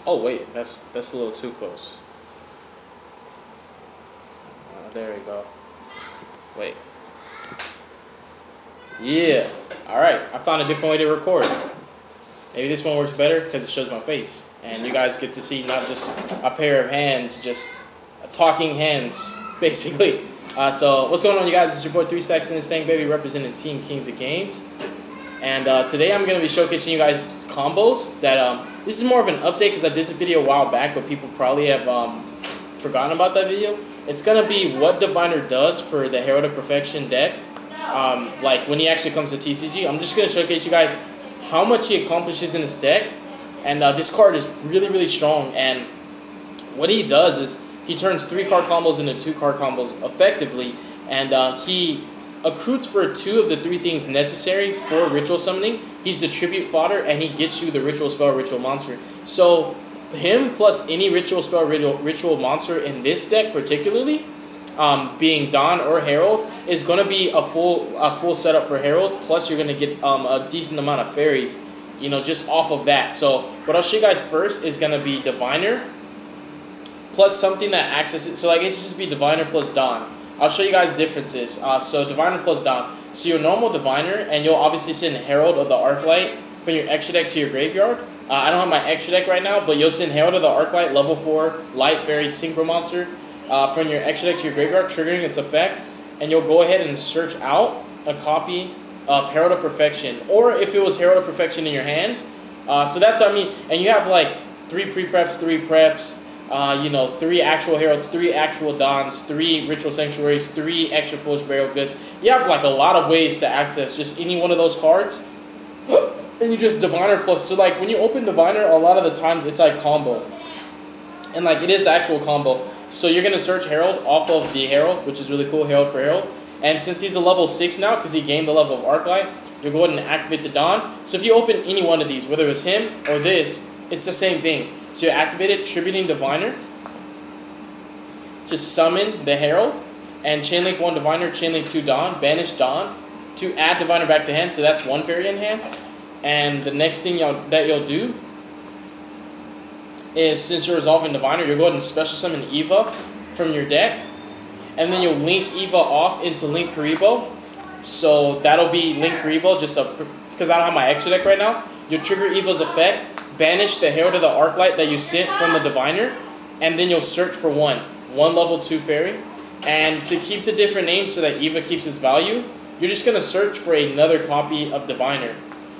Oh wait, that's a little too close. There we go. Wait. Yeah. All right. I found a different way to record. Maybe this one works better because it shows my face, and you guys get to see not just a pair of hands, just talking hands, basically. So what's going on, you guys? It's your boy 3 Stacks in this thing, baby, representing Team Kings of Games. And today I'm going to be showcasing you guys combos that, this is more of an update because I did this video a while back, but people probably have forgotten about that video. It's going to be what Diviner does for the Herald of Perfection deck, like when he actually comes to TCG. I'm just going to showcase you guys how much he accomplishes in this deck. And this card is really, really strong. And what he does is he turns 3-card combos into 2-card combos effectively. And he accrues for 2 of the 3 things necessary for ritual summoning. He's the tribute fodder, and he gets you the ritual spell, ritual monster. So him plus any ritual spell, ritual monster in this deck particularly, being Don or Herald, is going to be a full setup for Herald. Plus, you're going to get a decent amount of fairies, you know, just off of that. So what I'll show you guys first is going to be Diviner plus something that accesses. So like it should just be Diviner plus Don. I'll show you guys differences. So Diviner plus Don. So your normal Diviner, and you'll obviously send Herald of the Arclight from your extra deck to your graveyard. I don't have my extra deck right now, but you'll send Herald of the Arclight, level 4, Light Fairy, Synchro Monster, from your extra deck to your graveyard, triggering its effect. And you'll go ahead and search out a copy of Herald of Perfection. Or if it was Herald of Perfection in your hand. So that's what I mean. And you have like 3 pre-preps, 3 preps. You know, 3 actual Heralds, 3 actual Dons, 3 Ritual Sanctuaries, 3 extra Foolish Burial Goods. You have like a lot of ways to access just any one of those cards. And you just Diviner plus. So like when you open Diviner, a lot of the times it's like combo. And like it is actual combo. So you're going to search Herald off of the Herald, which is really cool, Herald for Herald. And since he's a level 6 now, because he gained the level of Arclight, you'll go ahead and activate the Don. So if you open any one of these, whether it's him or this, it's the same thing. So you activate it, tributing Diviner to summon the Herald, and Chainlink 1 Diviner, Chainlink 2 Don, banish Don to add Diviner back to hand. So that's 1 fairy in hand. And the next thing that you'll do is, since you're resolving Diviner, you'll go ahead and special summon Eva from your deck, and then you'll link Eva off into Link Kuriboh. So that'll be Link Kuriboh, just because I don't have my extra deck right now. You'll trigger Eva's effect, banish the Herald of the Arclight that you sent from the Diviner, and then you'll search for one level 2 fairy. And to keep the different names so that Eva keeps its value, you're just going to search for another copy of Diviner.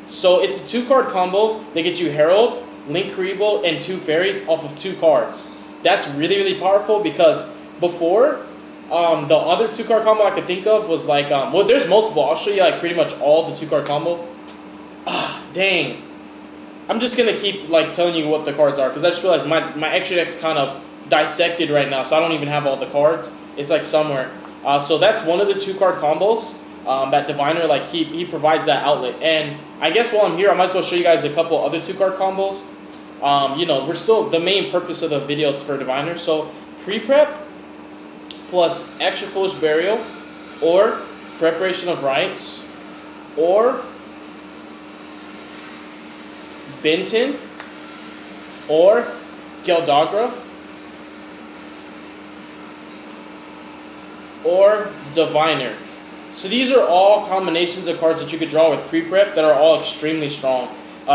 So it's a 2-card combo that gets you Herald, Link Kuriboh, and 2 fairies off of 2 cards. That's really, really powerful, because before, the other 2-card combo I could think of was like, well, there's multiple. I'll show you like pretty much all the 2-card combos. Dang. I'm just going to keep like telling you what the cards are, because I just realized my extra deck's kind of dissected right now, so I don't even have all the cards. It's like somewhere. So that's one of the 2-card combos that Diviner, like he provides that outlet. And I guess while I'm here, I might as well show you guys a couple other 2-card combos. You know, we're still, the main purpose of the videos for Diviner. So pre-prep plus extra Foolish Burial, or Preparation of Rites, or Benton, or Geldagra, or Diviner. So these are all combinations of cards that you could draw with pre-prep that are all extremely strong.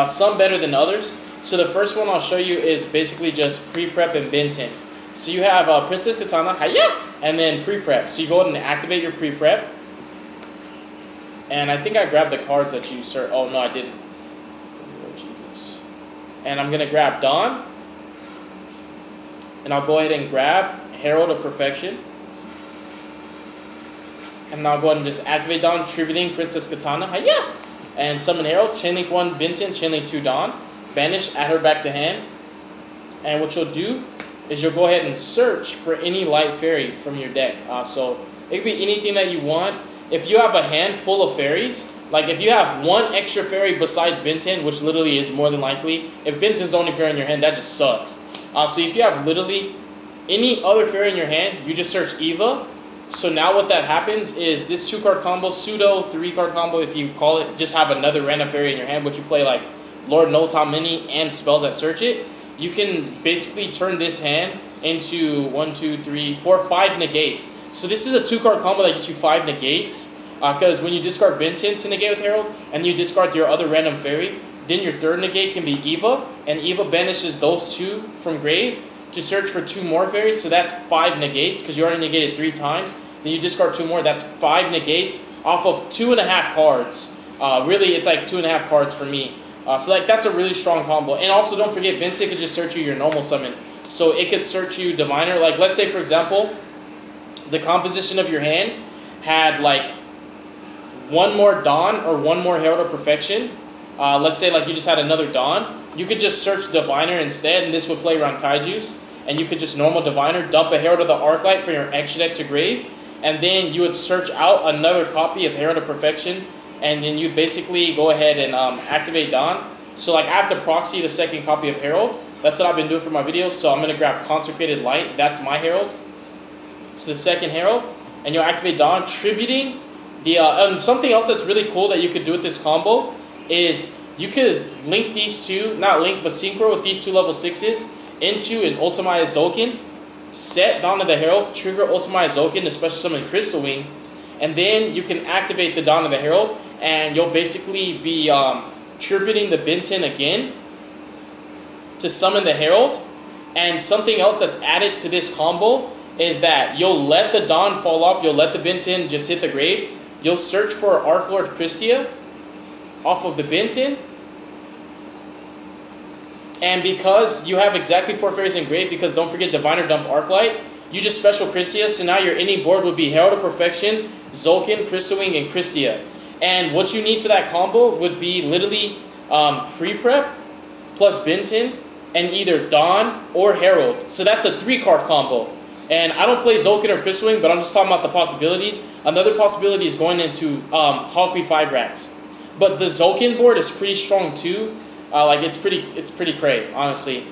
Some better than others. So the first one I'll show you is basically just pre-prep and Benton. So you have Princess Katana, hiya, and then pre-prep. So you go ahead and activate your pre-prep. And I think I grabbed the cards that you searched. Oh no, I didn't. Oh Jesus. And I'm gonna grab Don. And I'll go ahead and grab Herald of Perfection. And I'll go ahead and just activate Don, tributing Princess Katana, hiya! And summon Herald, Chainlink 1 Benton, Chainlink 2 Don, banish, add her back to hand. And what you'll do is you'll go ahead and search for any Light Fairy from your deck. So it could be anything that you want. If you have a hand full of fairies, like if you have 1 extra fairy besides Benton, which literally is more than likely, if Benton's the only fairy in your hand, that just sucks. So if you have literally any other fairy in your hand, you just search Eva. So now what that happens is this 2-card combo, pseudo 3-card combo, if you call it, just have another random fairy in your hand, which you play like Lord knows how many and spells that search it. you can basically turn this hand into 1, 2, 3, 4, 5 negates. So this is a 2-card combo that gets you 5 negates. Because when you discard Bintin to negate with Herald, and you discard your other random fairy, then your third negate can be Eva, and Eva banishes those 2 from grave to search for 2 more fairies, so that's 5 negates, because you already negated 3 times. Then you discard 2 more, that's 5 negates off of 2.5 cards. Really, it's like 2.5 cards for me. So like that's a really strong combo. And also don't forget, Bintin could just search you your normal summon. So it could search you Diviner. Like let's say for example, the composition of your hand had like 1 more Dawn or 1 more Herald of Perfection. Let's say like you just had another Dawn. You could just search Diviner instead, and this would play around Kaijus. And you could just normal Diviner, dump a Herald of the Arclight for your extra deck to grave, and then you would search out another copy of Herald of Perfection, and then you basically go ahead and activate Dawn. So like I have to proxy the second copy of Herald. That's what I've been doing for my videos. So I'm gonna grab Consecrated Light. That's my Herald. So the second Herald, and you'll activate Dawn, tributing the. Something else that's really cool that you could do with this combo is you could link these two, not link, but synchro with these 2 level 6s into an Ultimate Zolkin, set Dawn of the Herald, trigger Ultimate Zolkin to special summon Crystal Wing, and then you can activate the Dawn of the Herald, and you'll basically be tributing the Bintin again to summon the Herald. And something else that's added to this combo is that you'll let the Dawn fall off, you'll let the Bintin just hit the grave, you'll search for Archlord Christia off of the Bintin, and because you have exactly 4 fairies in grave, because don't forget Diviner dump Arclight, you just special Christia, so now your inning board would be Herald of Perfection, Zolkin, Crystal Wing, and Christia. And what you need for that combo would be literally pre-prep plus Bintin and either Dawn or Herald. So that's a 3-card combo. And I don't play Zolkin or Crystal Wing, but I'm just talking about the possibilities. Another possibility is going into Hawkeye 5 racks. But the Zolkin board is pretty strong too. Like it's pretty cray, honestly.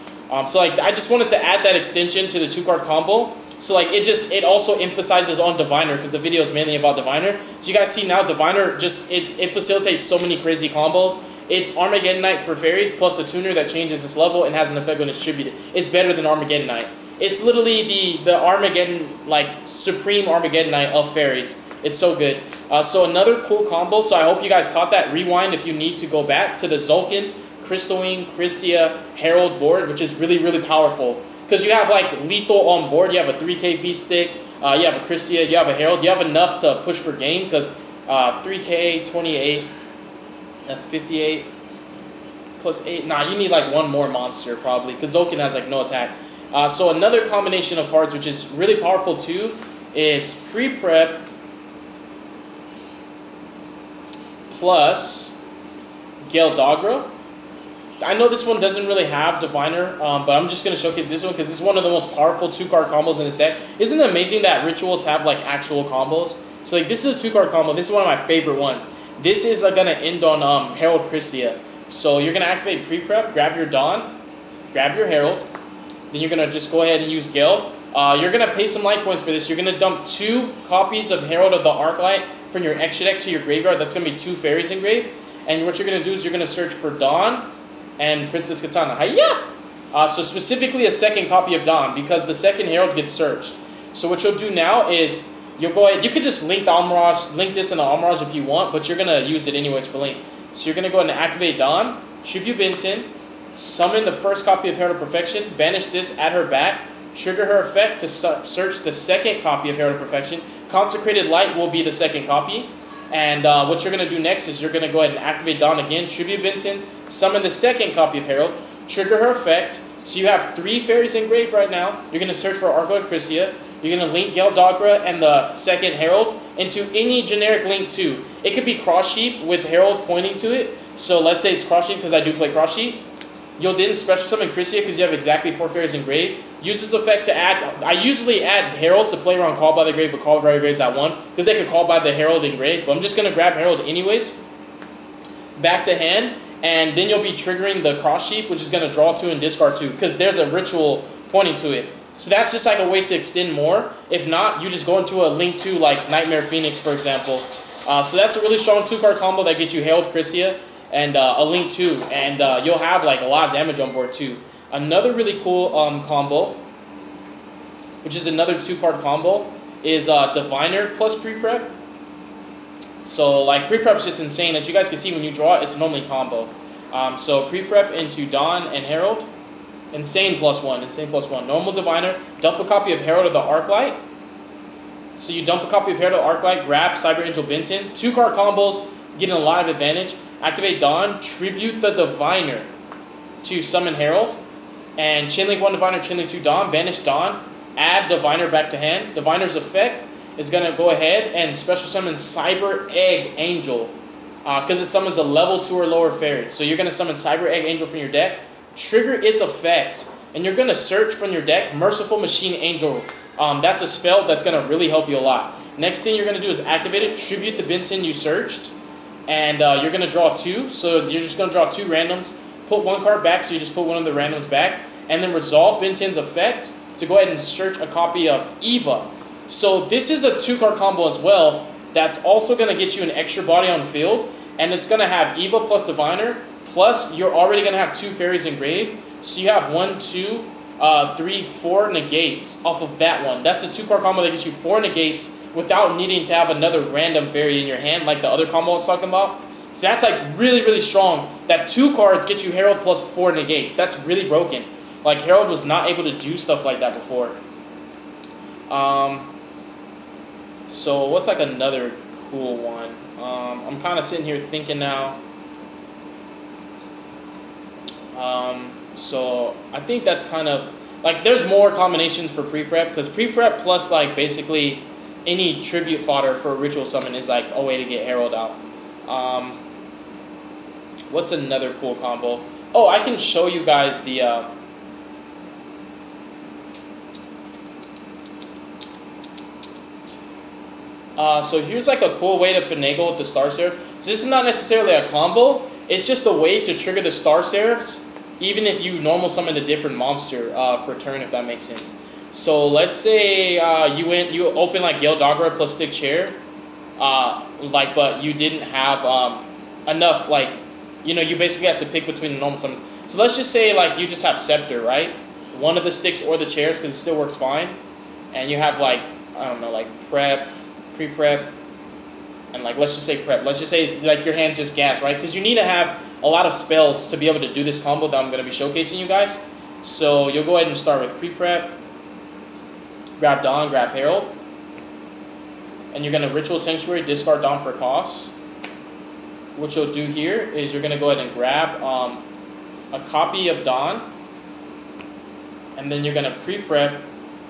So like I just wanted to add that extension to the 2-card combo. So like it also emphasizes on Diviner, because the video is mainly about Diviner. So you guys see now Diviner just it facilitates so many crazy combos. It's Armageddonite for fairies plus a tuner that changes its level and has an effect when distributed. It's better than Armageddonite. It's literally the Armageddon, like supreme Armageddonite of fairies. It's so good. So another cool combo. So I hope you guys caught that. Rewind if you need to go back to the Zolkin, Crystal Wing, Christia, Herald board, which is really, really powerful. Because you have like lethal on board. You have a 3K beat stick. You have a Christia. You have a Herald. You have enough to push for game, because 3K, 28, that's 58. Plus 8. Nah, you need like 1 more monster probably, because Zolkin has like no attack. So another combination of cards which is really powerful too is pre-prep plus Gale Dogra. I know this one doesn't really have Diviner, but I'm just going to showcase this one because this is one of the most powerful 2-card combos in this deck. Isn't it amazing that Rituals have like actual combos? So like this is a 2-card combo. This is one of my favorite ones. This is going to end on Herald Christia. So you're going to activate pre-prep, grab your Dawn, grab your Herald. Then you're going to just go ahead and use Gale. You're going to pay some light points for this. You're going to dump 2 copies of Herald of the Arclight from your extra deck to your graveyard. That's going to be 2 fairies engraved. And what you're going to do is you're going to search for Dawn and Princess Katana. Hiya! So specifically a second copy of Dawn, because the second Herald gets searched. So what you'll do now is you'll go ahead. You could just link the Almirage, link this in the Almirage if you want, but you're going to use it anyways for link. So you're going to go ahead and activate Dawn, tribute Bintin, summon the first copy of Herald of Perfection, banish this, add her back, trigger her effect to search the second copy of Herald of Perfection. Consecrated Light will be the second copy. And what you're going to do next is you're going to go ahead and activate Dawn again, tribute Bintin, summon the second copy of Herald, trigger her effect. So you have 3 fairies engraved right now. You're going to search for Archlord Christia. You're going to link Gale Dogra and the second Herald into any generic link too. It could be Cross Sheep with Herald pointing to it. So let's say it's Cross Sheep because I do play Cross Sheep. You'll then special summon Christia because you have exactly 4 fairies engraved. Use this effect to add. I usually add Herald to play around Call by the Grave, but Call by the Grave's at 1 because they could Call by the Herald engraved. But I'm just going to grab Herald anyways. Back to hand. And then you'll be triggering the Cross Sheep, which is going to draw 2 and discard 2 because there's a ritual pointing to it. So that's just like a way to extend more. If not, you just go into a link 2 like Nightmare Phoenix, for example. So that's a really strong 2-card combo that gets you Herald Christia and a link 2. And you'll have like a lot of damage on board too. Another really cool combo, which is another 2-card combo, is Diviner plus pre-prep. So like pre-prep is just insane. As you guys can see when you draw it, it's normally combo. So pre-prep into Dawn and Herald. Insane +1, insane +1. Normal Diviner, dump a copy of Herald of the Arclight. So you dump a copy of Herald of the Arclight, grab Cyber Angel Benton. 2-card combos, getting a lot of advantage. Activate Dawn, tribute the Diviner to summon Herald. And Chainlink 1 Diviner, Chainlink 2 Dawn, banish Dawn, add Diviner back to hand. Diviner's effect is going to go ahead and special summon Cyber Egg Angel. Because it summons a level 2 or lower fairy. So you're going to summon Cyber Egg Angel from your deck, trigger its effect, and you're going to search from your deck Merciful Machine Angel. That's a spell that's going to really help you a lot. Next thing you're going to do is activate it, tribute the Benton you searched, and you're going to draw 2. So you're just going to draw 2 randoms, put 1 card back, so you just put one of the randoms back, and then resolve Benton's effect to go ahead and search a copy of Eva. So this is a 2-card combo as well that's also going to get you an extra body on field, and it's going to have Eva plus Diviner, plus you're already going to have 2 fairies engraved, so you have 1, 2, 3, 4 negates off of that one. That's a 2-card combo that gets you 4 negates without needing to have another random fairy in your hand like the other combo I was talking about. So that's like really, really strong. That 2 cards get you Herald plus 4 negates. That's really broken. Like Herald was not able to do stuff like that before. So what's like another cool one? I'm kind of sitting here thinking now. So I think that's kind of like there's more combinations for pre-prep, because pre-prep plus like basically any tribute fodder for a ritual summon is like a way to get Herald out. What's another cool combo? Oh, I can show you guys the so here's like a cool way to finagle with the Star Seraph. So this is not necessarily a combo, it's just a way to trigger the Star Seraphs even if you normal summon a different monster for turn, if that makes sense. So let's say you open like Gale Doggerah plus Stick Chair, but you didn't have enough, like, you know, you basically have to pick between the normal summons. So let's just say like you just have Scepter, right? One of the sticks or the chairs, because it still works fine. And you have like, I don't know, like prep, pre-prep, and like let's just say prep. Let's just say it's like your hand's just gas, right? Because you need to have a lot of spells to be able to do this combo that I'm going to be showcasing you guys. So you'll go ahead and start with pre-prep, grab Dawn, grab Herald, and you're going to Ritual Sanctuary, discard Dawn for cost. What you'll do here is you're going to go ahead and grab a copy of Dawn, and then you're going to pre-prep,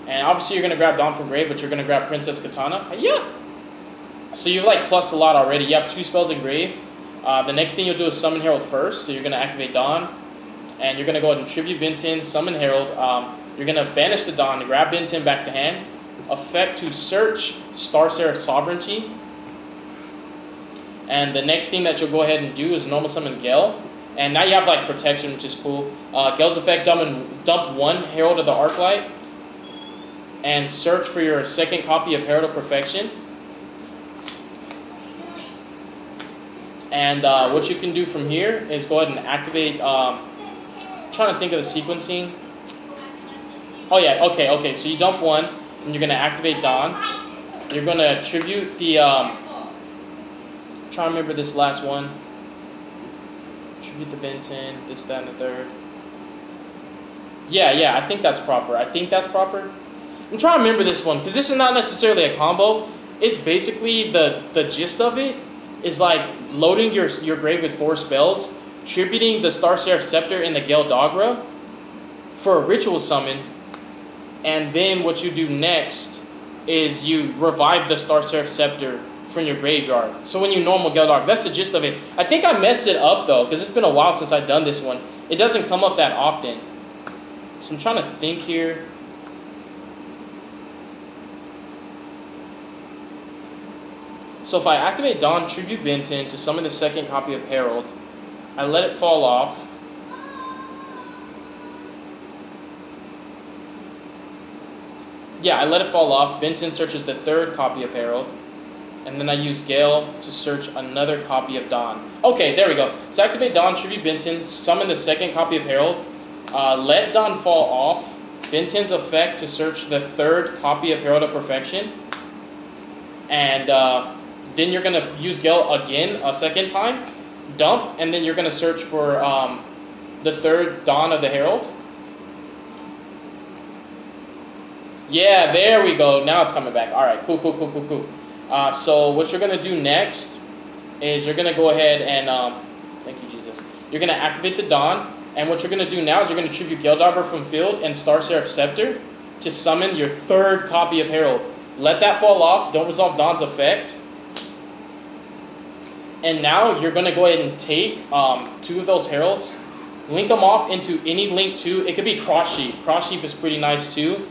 and obviously you're going to grab Dawn from grave, but you're going to grab Princess Katana. Yeah! So you've like plus a lot already. You have 2 spells in grave. The next thing you'll do is summon Herald first. So you're going to activate Dawn, and you're going to go ahead and tribute Benton, summon Herald. You're going to banish the Dawn, grab Benton back to hand. Effect to search Star Seraph Sovereignty. And the next thing that you'll go ahead and do is normal summon Gale. And now you have like protection, which is cool. Gale's effect, dump 1 Herald of the Arclight. And search for your second copy of Herald of Perfection. And what you can do from here is go ahead and activate, I'm trying to think of the sequencing. Oh yeah, okay, so you dump 1, and you're going to activate Dawn. You're going to tribute the, trying to remember this last one. Tribute the Benton, this, that, and the third. Yeah, I think that's proper. I'm trying to remember this one, because this is not necessarily a combo. It's basically, the gist of it is like loading your grave with 4 spells, tributing the Star Seraph Scepter and the Gale Doggerah for a ritual summon, and then what you do next is you revive the Star Seraph Scepter from your graveyard. So when you normal Gale Doggerah, that's the gist of it. I think I messed it up though, because it's been a while since I've done this one. It doesn't come up that often. So I'm trying to think here. So if I activate Dawn, tribute Benton to summon the second copy of Herald, I let it fall off. Yeah, I let it fall off. Benton searches the third copy of Herald. And then I use Gale to search another copy of Dawn. Okay, there we go. So activate Dawn, tribute Benton, summon the second copy of Herald, Let Dawn fall off. Benten's effect to search the third copy of Herald of Perfection. And then you're going to use Gale again a second time. Dump, and then you're going to search for the third Dawn of the Herald. Yeah, there we go. Now it's coming back. All right, cool. So what you're going to do next is you're going to go ahead and... thank you, Jesus. You're going to activate the Dawn. And what you're going to do now is you're going to tribute Gale Dagger from field and Star Seraph Scepter to summon your third copy of Herald. Let that fall off. Don't resolve Dawn's effect. And now you're going to go ahead and take 2 of those Heralds, link them off into any link 2. It could be Cross Sheep. Cross Sheep is pretty nice too.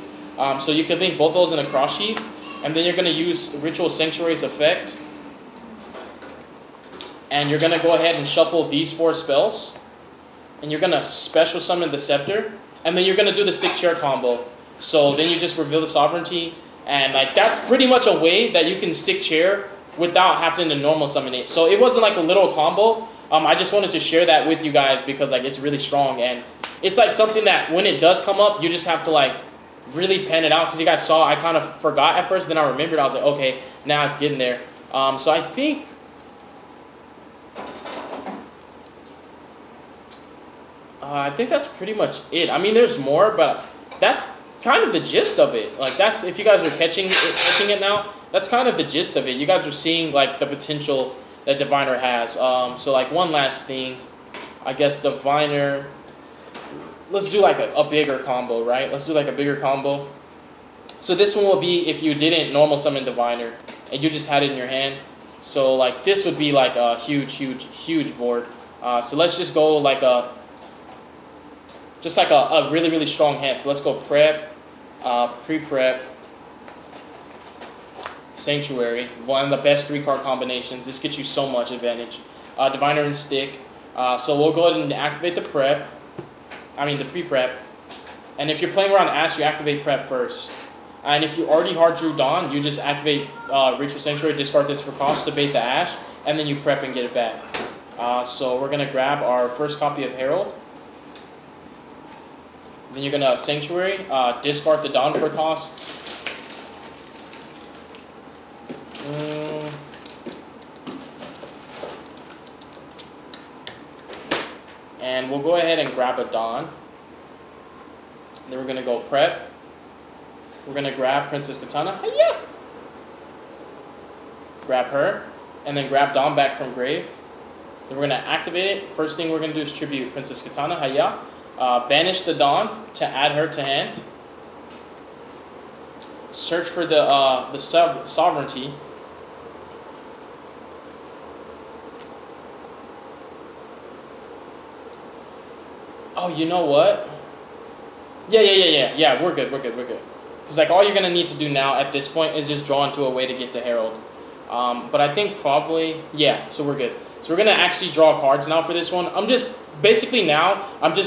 So you could link both those in a Cross Sheep. And then you're going to use Ritual Sanctuary's effect. And you're going to go ahead and shuffle these 4 spells. And you're going to special summon the Scepter. And then you're going to do the Stick Chair combo. So then you just reveal the Sovereignty. And like that's pretty much a way that you can Stick Chair without having to normal summon it. So it wasn't like a little combo. I just wanted to share that with you guys because like it's really strong. And it's like something that when it does come up, you just have to like really pen it out. Because you guys saw I kind of forgot at first. Then I remembered. I was like, okay, now it's getting there. So I think... I think that's pretty much it. I mean, there's more, but that's kind of the gist of it. Like, that's, if you guys are catching it now, that's kind of the gist of it. You guys are seeing, like, the potential that Diviner has. So, like, one last thing. I guess Diviner... Let's do, like, a bigger combo, right? Let's do, like, a bigger combo. So, this one will be if you didn't normal summon Diviner and you just had it in your hand. So, like, this would be, like, a huge board. So, let's just go, like, a... Just like a really strong hand. So let's go prep, pre-prep, Sanctuary. One of the best 3-card combinations. This gets you so much advantage. Diviner and Stick. So we'll go ahead and activate the prep. I mean the pre-prep. And if you're playing around Ash, you activate prep first. And if you already hard drew Dawn, you just activate Ritual Sanctuary, discard this for cost to bait the Ash, and then you prep and get it back. So we're going to grab our first copy of Herald. Then you're going to Sanctuary, discard the Dawn for cost. And we'll go ahead and grab a Dawn. Then we're going to go prep. We're going to grab Princess Katana. Hiya! Grab her. And then grab Dawn back from grave. Then we're going to activate it. First thing we're going to do is tribute Princess Katana. Hiya! Banish the Dawn to add her to hand. Search for the Sovereignty. Oh, you know what? Yeah, we're good. Because like all you're going to need to do now at this point is just draw into a way to get to Herald. But I think probably, yeah, so we're good. So we're going to actually draw cards now for this one. I'm just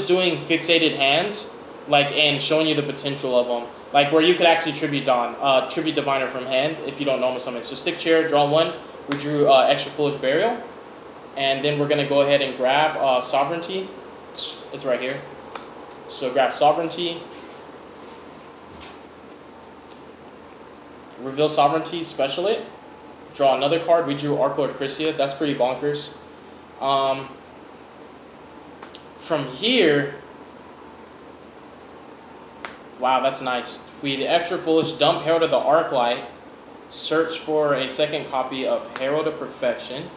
doing fixated hands, like, and showing you the potential of them. Like, where you could actually tribute Dawn, tribute Diviner from hand if you don't normal summon. So Stick Chair, draw 1. We drew Extra Foolish Burial. And then we're going to go ahead and grab Sovereignty. It's right here. So grab Sovereignty. Reveal Sovereignty, special it. Draw another card. We drew Arc Lord Chrysia. That's pretty bonkers. From here... Wow, that's nice. We the Extra Foolish, dump Herald of the Arclight. Search for a second copy of Herald of Perfection.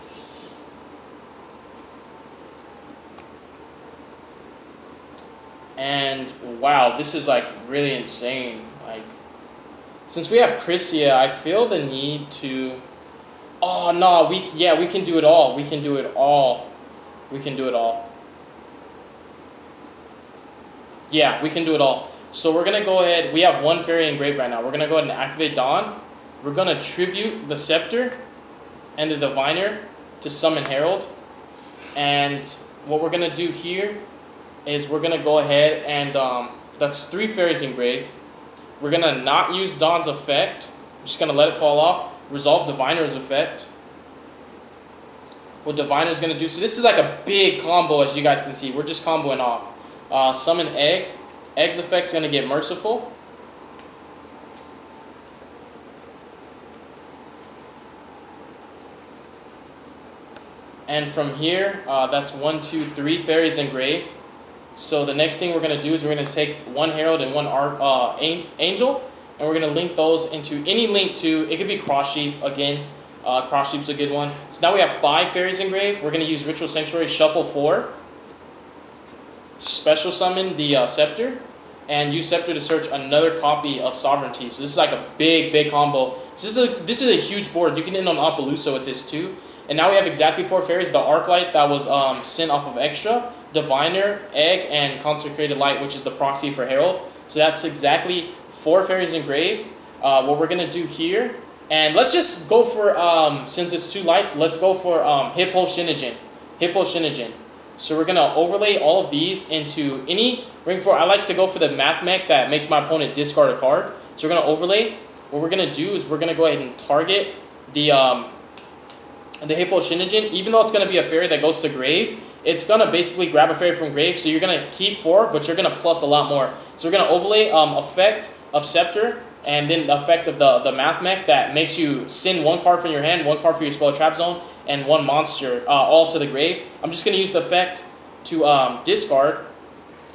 And wow, this is like really insane. Like, since we have Chrysia, I feel the need to... Oh no, we can do it all. We can do it all. Yeah, we can do it all. So we're gonna go ahead. We have 1 fairy engraved right now. We're gonna go ahead and activate Dawn. We're gonna tribute the Scepter and the Diviner to summon Herald. And what we're gonna do here is we're gonna go ahead and that's 3 fairies engraved. We're gonna not use Dawn's effect. I'm just gonna let it fall off. Resolve Diviner's effect. What Diviner's gonna do? So this is like a big combo, as you guys can see. We're just comboing off. Summon Egg. Egg's effect's going to get Merciful. And from here, that's 1, 2, 3 fairies engraved. So the next thing we're going to do is we're going to take one Herald and one Angel, and we're going to link those into any link to, it could be Cross Sheep again. Cross Sheep's a good one. So now we have 5 fairies engraved. We're going to use Ritual Sanctuary, shuffle 4. Special summon the Scepter, and use Scepter to search another copy of Sovereignty. So this is like a big combo. So this is a huge board. You can end on Apollousa with this too. And now we have exactly 4 fairies. The Arclight that was sent off of Extra, Diviner, Egg, and Consecrated Light, which is the proxy for Herald. So that's exactly 4 fairies engraved. What we're going to do here, and let's just go for, since it's 2 lights, let's go for Hippo Shinigen. Hippo Shinigen. So we're going to overlay all of these into any ring 4. I like to go for the Math Mech that makes my opponent discard a card. So we're going to overlay. What we're going to do is we're going to go ahead and target the Hippo Shinigen. Even though it's going to be a fairy that goes to grave, it's going to basically grab a fairy from grave. So you're going to keep 4, but you're going to plus a lot more. So we're going to overlay effect of Scepter, and then the effect of the Math Mech that makes you send 1 card from your hand, 1 card for your spell trap zone, and 1 monster all to the grave. I'm just going to use the effect to discard.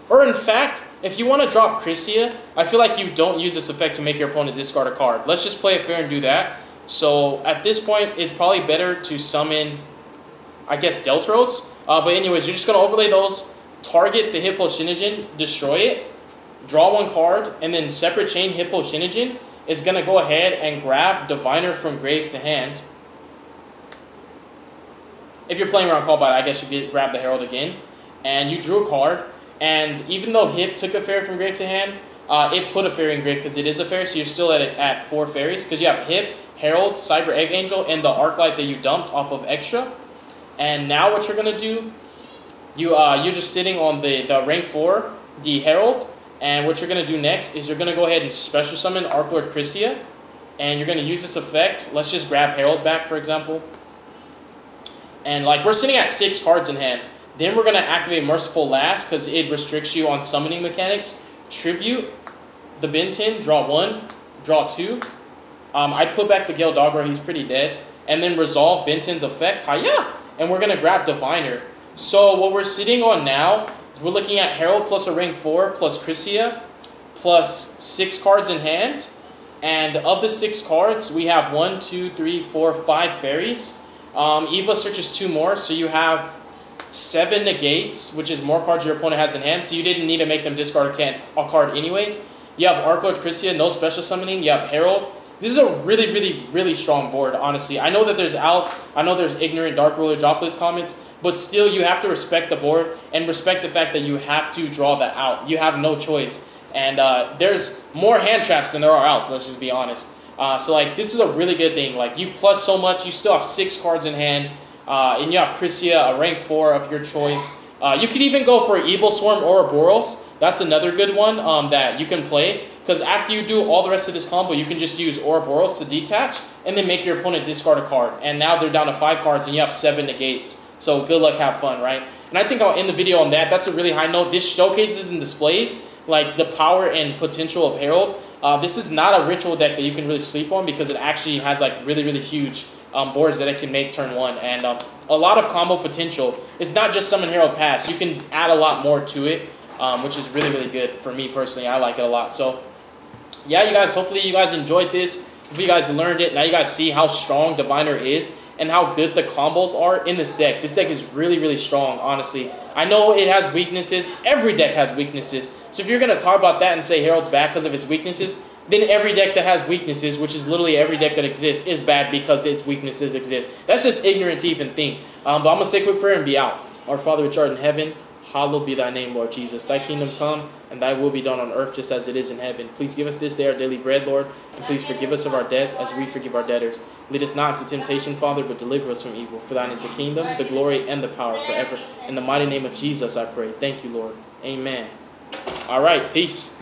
Or in fact, if you want to drop Chrysia, I feel like you don't use this effect to make your opponent discard a card. Let's just play it fair and do that. So at this point, it's probably better to summon, I guess, Deltros. But anyways, you're just going to overlay those, target the Hippo Shinigen, destroy it, draw 1 card, and then separate chain Hippo Shinigen is going to go ahead and grab Diviner from grave to hand. If you're playing around Callbite, I guess you could grab the Herald again. And you drew a card, and even though Hip took a fairy from grave to hand, it put a fairy in grave because it is a fairy, so you're still at 4 fairies. Because you have Hip, Herald, Cyber Egg Angel, and the Arclight that you dumped off of Extra. And now what you're going to do, you're just sitting on the rank 4, the Herald. And what you're going to do next is you're going to go ahead and special summon Archlord Chrysia. And you're going to use this effect. Let's just grab Herald back, for example. And like we're sitting at 6 cards in hand. Then we're going to activate Merciful last because it restricts you on summoning mechanics. Tribute the Benton, draw 1, draw 2. I'd put back the Gale Dogger, he's pretty dead. And then resolve Benton's effect, Hiya! And we're going to grab Diviner. So what we're sitting on now is we're looking at Herald plus a rank 4 plus Chrysia plus 6 cards in hand. And of the 6 cards, we have 1, 2, 3, 4, 5 fairies. Eva searches 2 more, so you have 7 negates, which is more cards your opponent has in hand, so you didn't need to make them discard a card anyways. You have Archlord Chrysia, no special summoning. You have Herald. This is a really strong board, honestly. I know that there's outs. I know there's ignorant Dark Ruler Jobless comments, but still you have to respect the board and respect the fact that you have to draw that out. You have no choice. And there's more hand traps than there are outs, let's just be honest. So like this is a really good thing. Like you've plus so much, you still have 6 cards in hand. And you have Chrysia, a rank 4 of your choice. You could even go for Evil Swarm or Ouroboros. That's another good one that you can play. Because after you do all the rest of this combo, you can just use Ouroboros to detach and then make your opponent discard a card. And now they're down to 5 cards and you have 7 negates. So good luck, have fun, right? And I think I'll end the video on that. That's a really high note. This showcases and displays like the power and potential of Herald. This is not a ritual deck that you can really sleep on because it actually has like really huge boards that it can make turn 1. And a lot of combo potential. It's not just summon Herald pass. You can add a lot more to it, which is really good for me personally. I like it a lot. So yeah, you guys, hopefully you guys enjoyed this. If you guys learned it, now you guys see how strong Diviner is and how good the combos are in this deck. This deck is really strong, honestly. I know it has weaknesses. Every deck has weaknesses. So if you're going to talk about that and say Herald's bad because of its weaknesses, then every deck that has weaknesses, which is literally every deck that exists, is bad because its weaknesses exist. That's just ignorant to even think. But I'm going to say a quick prayer and be out. Our Father which art in heaven, hallowed be thy name, Lord Jesus. Thy kingdom come, and thy will be done on earth just as it is in heaven. Please give us this day our daily bread, Lord, and please forgive us of our debts as we forgive our debtors. Lead us not into temptation, Father, but deliver us from evil. For thine is the kingdom, the glory, and the power forever. In the mighty name of Jesus, I pray. Thank you, Lord. Amen. All right, peace.